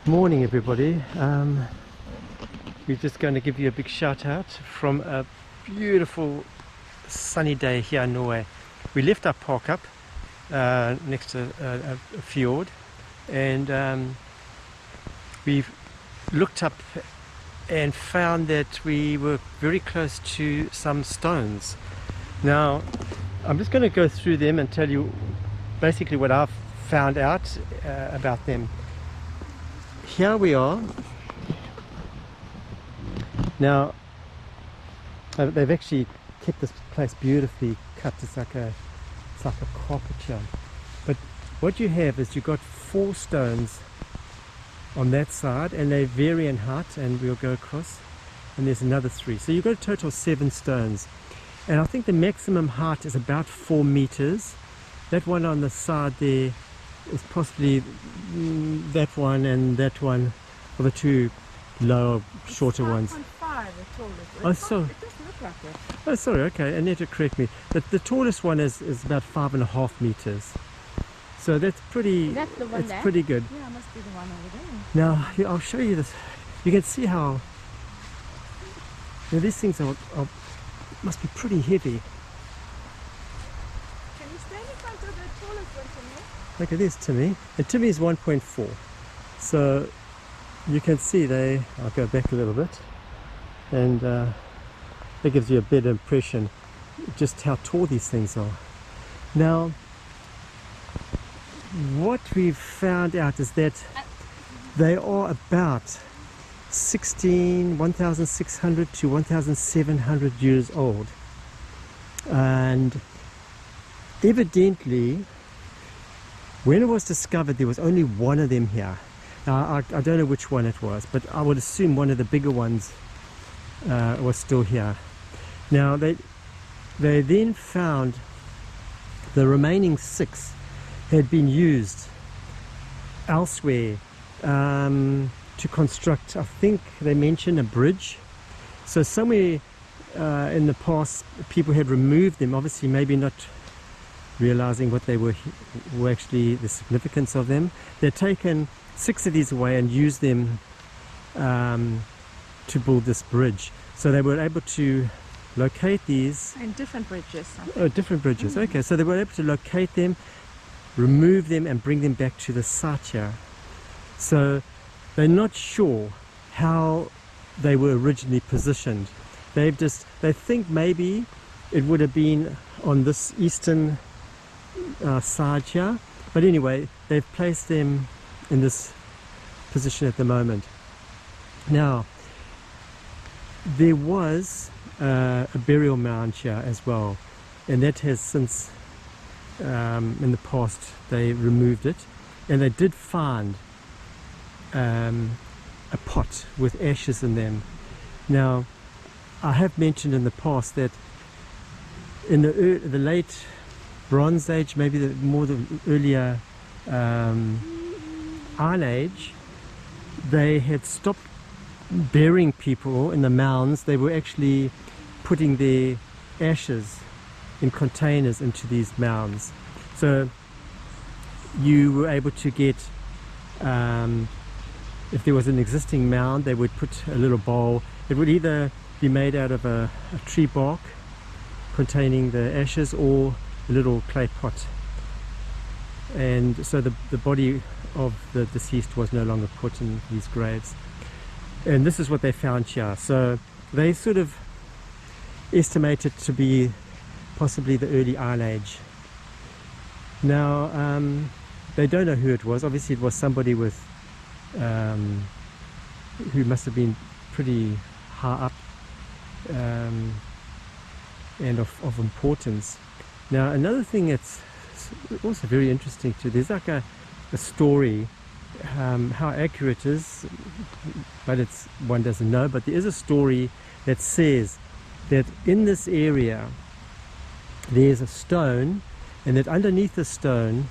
Morning everybody. We're just going to give you a big shout out from a beautiful sunny day here in Norway. We left our park up next to a fjord, and we've looked up and found that we were very close to some stones. Now I'm just going to go through them and tell you basically what I've found out about them. Here we are. Now they've actually kept this place beautifully cut. It's like a carpet here. But what you have is you've got 4 stones on that side, and they vary in height, and we'll go across, and there's another 3. So you've got a total of 7 stones, and I think the maximum height is about 4 meters. That one on the side there is possibly that one, and that one are the 2 lower, shorter ones. 5.5 the tallest. Oh, so It doesn't look like it. oh, sorry. Okay, Annette, correct me. The tallest one is about 5.5 meters. So that's pretty. That's the one it's there? pretty good. Yeah, it must be the one over there. Now here, I'll show you this. You can see how these things are must be pretty heavy. Can you stand in front of the tallest one for me? Look at this, Timmy. And Timmy is 1.4. So you can see I'll go back a little bit, and that gives you a better impression just how tall these things are. Now, what we've found out is that they are about 1,600 to 1,700 years old, and evidently when it was discovered there was only one of them here. Now I don't know which one it was, but I would assume one of the bigger ones was still here. Now they then found the remaining 6 had been used elsewhere to construct, I think they mentioned, a bridge. So somewhere in the past people had removed them, obviously maybe not realizing what they were actually the significance of them. They'd taken 6 of these away and used them to build this bridge. So they were able to locate these. And different bridges. Oh, different bridges. Okay, so they were able to locate them, remove them, and bring them back to the site here. So they're not sure how they were originally positioned. They think maybe it would have been on this eastern side here, but anyway, they've placed them in this position at the moment. Now there was a burial mound here as well, and that has since in the past they removed it, and they did find a pot with ashes in them. Now I have mentioned in the past that in the late Bronze Age, maybe the earlier Iron Age, they had stopped burying people in the mounds. They were actually putting their ashes in containers into these mounds. So you were able to get, if there was an existing mound, they would put a little bowl. It would either be made out of a tree bark containing the ashes, or a little clay pot, and so the body of the deceased was no longer put in these graves. And this is what they found here. So they sort of estimated to be possibly the early Iron Age. Now they don't know who it was. Obviously it was somebody with who must have been pretty high up and of importance. Now another thing that's also very interesting too, there's like a story, how accurate it is, but one doesn't know, but there is a story that says that in this area there's a stone, and that underneath the stone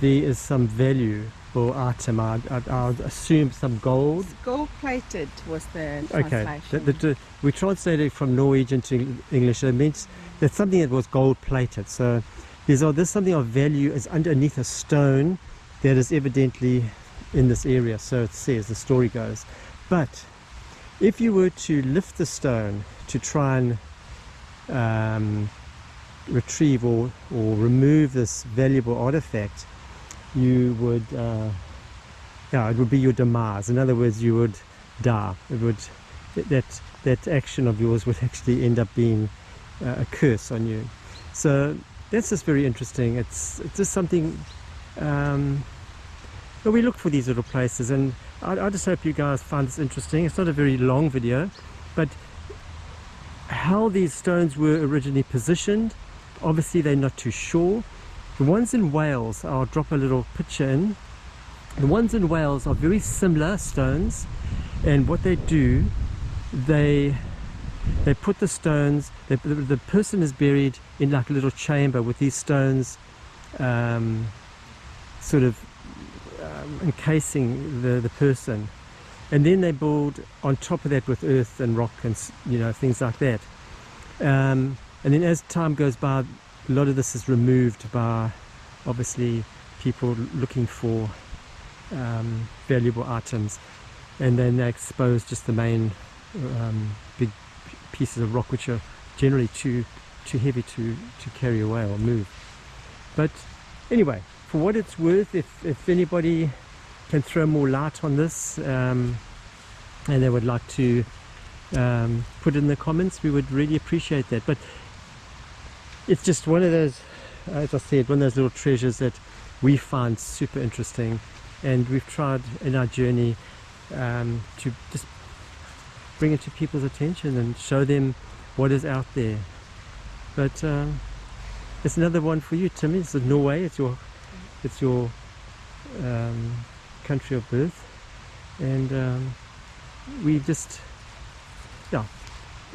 there is some value or item. I'd assume some gold. Gold plated was the Okay, translation. we translated from Norwegian to English. It means that something that was gold plated. So there's something of value is underneath a stone that is evidently in this area, so it says, the story goes. But if you were to lift the stone to try and retrieve or remove this valuable artifact, you would it would be your demise. In other words, you would die. It would that action of yours would actually end up being a curse on you. So that's just very interesting. It's just something. But we look for these little places, and I just hope you guys find this interesting. It's not a very long video, but how these stones were originally positioned, obviously they're not too sure. The ones in Wales, I'll drop a little picture in. The ones in Wales are very similar stones, and what they do, they put the stones, the person is buried in like a little chamber with these stones sort of encasing the person, and then they build on top of that with earth and rock and things like that, and then as time goes by, a lot of this is removed by obviously people looking for valuable items, and then they expose just the main big pieces of rock, which are generally too heavy to carry away or move. But anyway, for what it's worth, if anybody can throw more light on this and they would like to put it in the comments, we would really appreciate that. But it's just one of those, as I said, one of those little treasures that we find super interesting, and we've tried in our journey to just bring it to people's attention and show them what is out there. But it's another one for you, Timmy. It's Norway. It's your country of birth, and we just,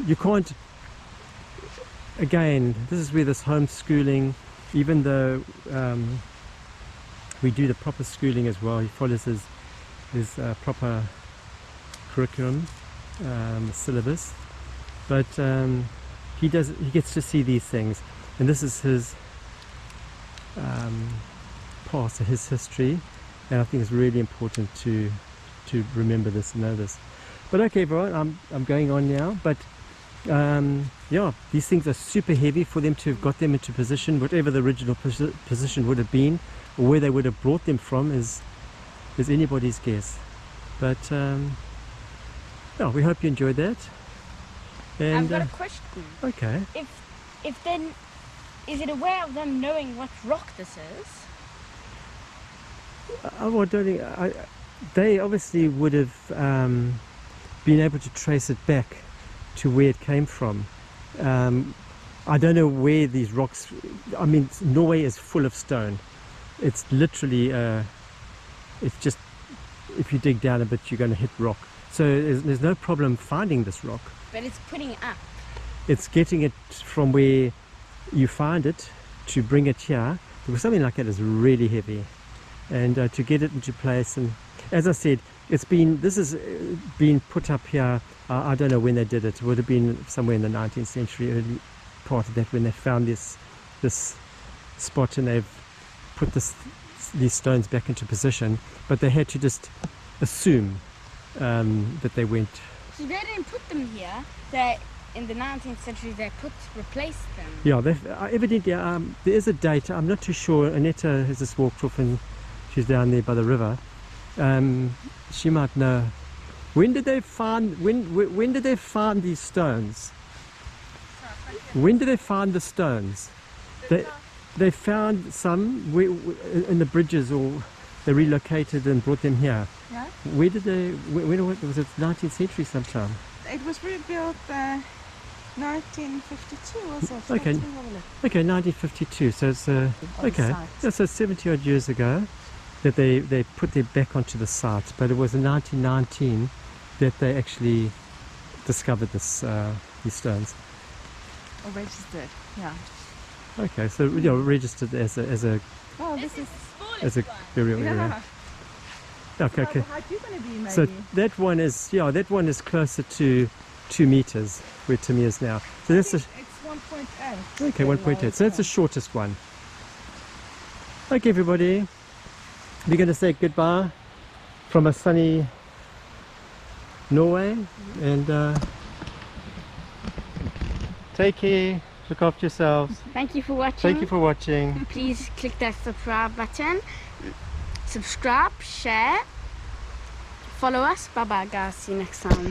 you can't. Again, this is where this homeschooling, even though we do the proper schooling as well, he follows his proper curriculum, syllabus, but he gets to see these things, and this is his past, his history, and I think it's really important to remember this and know this. But okay, everyone, I'm going on now. But yeah, these things are super heavy. For them to have got them into position, whatever the original position would have been, or where they would have brought them from, is anybody's guess. But yeah, we hope you enjoyed that. And I've got a question. okay. If then, is it a way of them knowing what rock this is? Well, I don't think they obviously would have been able to trace it back to where it came from. I don't know where these rocks. I mean, Norway is full of stone. It's literally, it's just, if you dig down a bit, you're going to hit rock. So there's no problem finding this rock. But it's putting it up. It's getting it from where you find it to bring it here, because something like that is really heavy, and to get it into place. And as I said, this has been put up here. I don't know when they did it. It would have been somewhere in the 19th century, early part of that, when they found this spot, and they've put these stones back into position. But they had to just assume that they went. So they didn't put them here. They, in the 19th century, they replaced them. Yeah, evidently there is a date. I'm not too sure. Annetta has just walked off, and she's down there by the river. She might know. When did they find? When did they find these stones? When did they find the stones? They found some in the bridges, or they relocated and brought them here. Yeah. Where did they? When was it? 19th century sometime. It was rebuilt 1952, was it? Okay. Let's have a look. Okay, 1952. So it's On okay. site. Yeah, so 70 odd years ago that they put them back onto the site. But it was in 1919 that they actually discovered these stones. Or registered, yeah. Okay, so registered as a Oh, this is. as a burial area. Yeah. Okay, How okay. high you going to be, maybe? So that one is closer to 2 meters where Timmy is now. So that's It's 1.8. okay, 1.8. So that's the shortest one. Okay, everybody, we're going to say goodbye. from a sunny Norway, and take care, look after yourselves. Thank you for watching. Thank you for watching. Please click that subscribe button. Subscribe, share, follow us. Bye bye guys, see you next time.